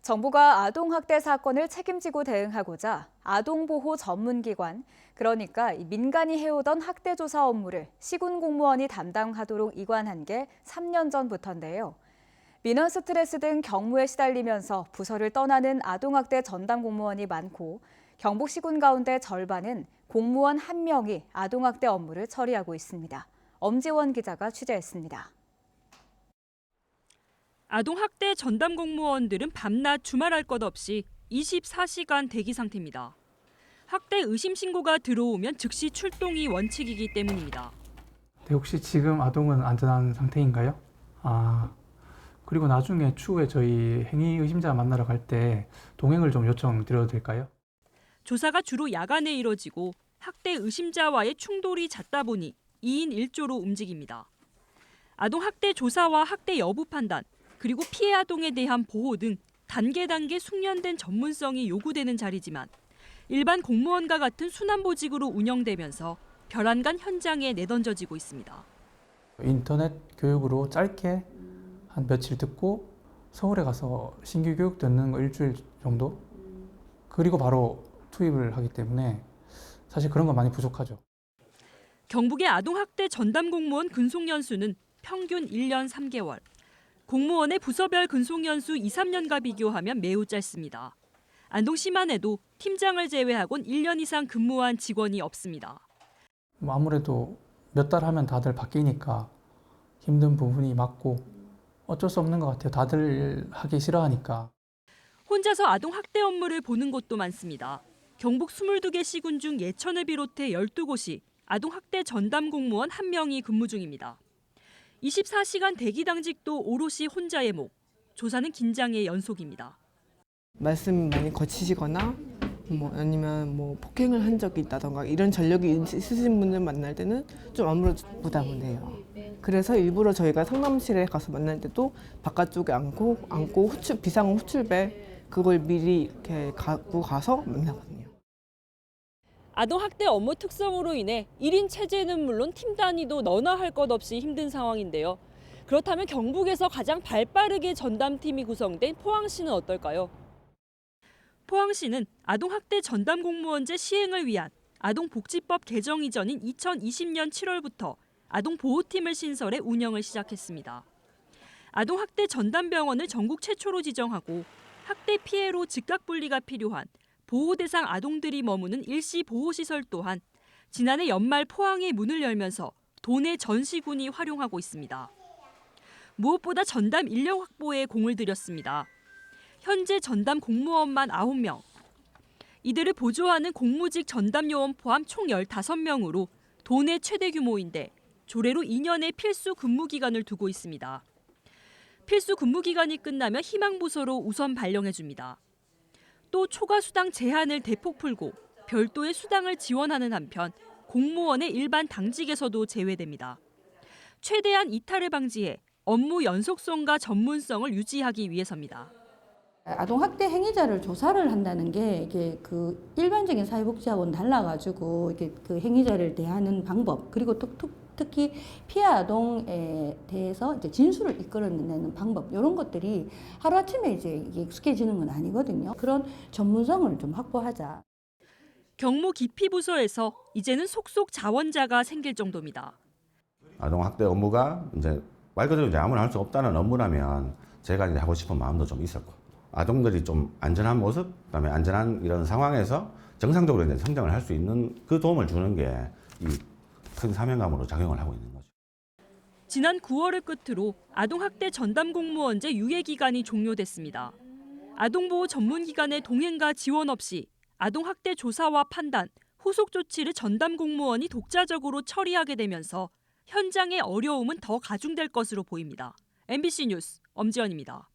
정부가 아동학대 사건을 책임지고 대응하고자 아동보호 전문기관, 그러니까 민간이 해오던 학대조사 업무를 시군공무원이 담당하도록 이관한 게 3년 전부터인데요. 민원 스트레스 등 경무에 시달리면서 부서를 떠나는 아동학대 전담 공무원이 많고 경북시군 가운데 절반은 공무원 1명이 아동학대 업무를 처리하고 있습니다. 엄지원 기자가 취재했습니다. 아동학대 전담 공무원들은 밤낮 주말할 것 없이 24시간 대기 상태입니다. 학대 의심 신고가 들어오면 즉시 출동이 원칙이기 때문입니다. 네, 혹시 지금 아동은 안전한 상태인가요? 그리고 나중에 추후에 저희 행위 의심자 만나러 갈 때 동행을 좀 요청드려도 될까요? 조사가 주로 야간에 이뤄지고 학대 의심자와의 충돌이 잦다 보니 2인 1조로 움직입니다. 아동학대 조사와 학대 여부 판단, 그리고 피해 아동에 대한 보호 등 단계 숙련된 전문성이 요구되는 자리지만 일반 공무원과 같은 순환보직으로 운영되면서 별안간 현장에 내던져지고 있습니다. 인터넷 교육으로 짧게 한 며칠 듣고 서울에 가서 신규 교육 듣는 거 일주일 정도? 그리고 바로 투입을 하기 때문에 사실 그런 건 많이 부족하죠. 경북의 아동학대 전담 공무원 근속연수는 평균 1년 3개월. 공무원의 부서별 근속연수 2, 3년과 비교하면 매우 짧습니다. 안동시만 해도 팀장을 제외하곤 1년 이상 근무한 직원이 없습니다. 아무래도 몇 달 하면 다들 바뀌니까 힘든 부분이 맞고 어쩔 수 없는 것 같아요. 다들 하기 싫어하니까. 혼자서 아동학대 업무를 보는 곳도 많습니다. 경북 22개 시군 중 예천을 비롯해 12곳이 아동학대 전담 공무원 1명이 근무 중입니다. 24시간 대기 당직도 오롯이 혼자의 목. 조사는 긴장의 연속입니다. 말씀 많이 거치시거나 아니면 폭행을 한 적이 있다던가 이런 전력이 있으신 분들 만날 때는 좀 아무래도 부담은 돼요. 그래서 일부러 저희가 상담실에 가서 만날 때도 바깥쪽에 앉고 비상 호출벨 그걸 미리 이렇게 갖고 가서 만나거든요. 아동학대 업무 특성으로 인해 1인 체제는 물론 팀 단위도 너나 할 것 없이 힘든 상황인데요. 그렇다면 경북에서 가장 발빠르게 전담팀이 구성된 포항시는 어떨까요? 포항시는 아동학대 전담 공무원제 시행을 위한 아동복지법 개정 이전인 2020년 7월부터 아동보호팀을 신설해 운영을 시작했습니다. 아동학대 전담병원을 전국 최초로 지정하고 학대 피해로 즉각 분리가 필요한 보호 대상 아동들이 머무는 일시 보호시설 또한 지난해 연말 포항에 문을 열면서 도내 전 시군이 활용하고 있습니다. 무엇보다 전담 인력 확보에 공을 들였습니다. 현재 전담 공무원만 9명. 이들을 보조하는 공무직 전담 요원 포함 총 15명으로 도내 최대 규모인데 조례로 2년의 필수 근무 기간을 두고 있습니다. 필수 근무 기간이 끝나면 희망부서로 우선 발령해 줍니다. 또 초과 수당 제한을 대폭 풀고 별도의 수당을 지원하는 한편 공무원의 일반 당직에서도 제외됩니다. 최대한 이탈을 방지해 업무 연속성과 전문성을 유지하기 위해서입니다. 아동학대 행위자를 조사를 한다는 게 이게 그 일반적인 사회복지하고는 달라가지고 이게 그 행위자를 대하는 방법 그리고 특히 피해 아동에 대해서 이제 진술을 이끌어내는 방법 이런 것들이 하루아침에 이제 이게 익숙해지는 건 아니거든요. 그런 전문성을 좀 확보하자. 경무 기피 부서에서 이제는 속속 자원자가 생길 정도입니다. 아동학대 업무가 이제 말 그대로 이제 아무나 할 수 없다는 업무라면 제가 이제 하고 싶은 마음도 좀 있었고 아동들이 좀 안전한 모습, 그다음에 안전한 이런 상황에서 정상적으로 이제 성장을 할 수 있는 그 도움을 주는 게 이 큰 사명감으로 작용을 하고 있는 거죠. 지난 9월을 끝으로 아동학대 전담 공무원제 유예 기간이 종료됐습니다. 아동보호 전문기관의 동행과 지원 없이 아동학대 조사와 판단, 후속 조치를 전담 공무원이 독자적으로 처리하게 되면서 현장의 어려움은 더 가중될 것으로 보입니다. MBC 뉴스 엄지연입니다.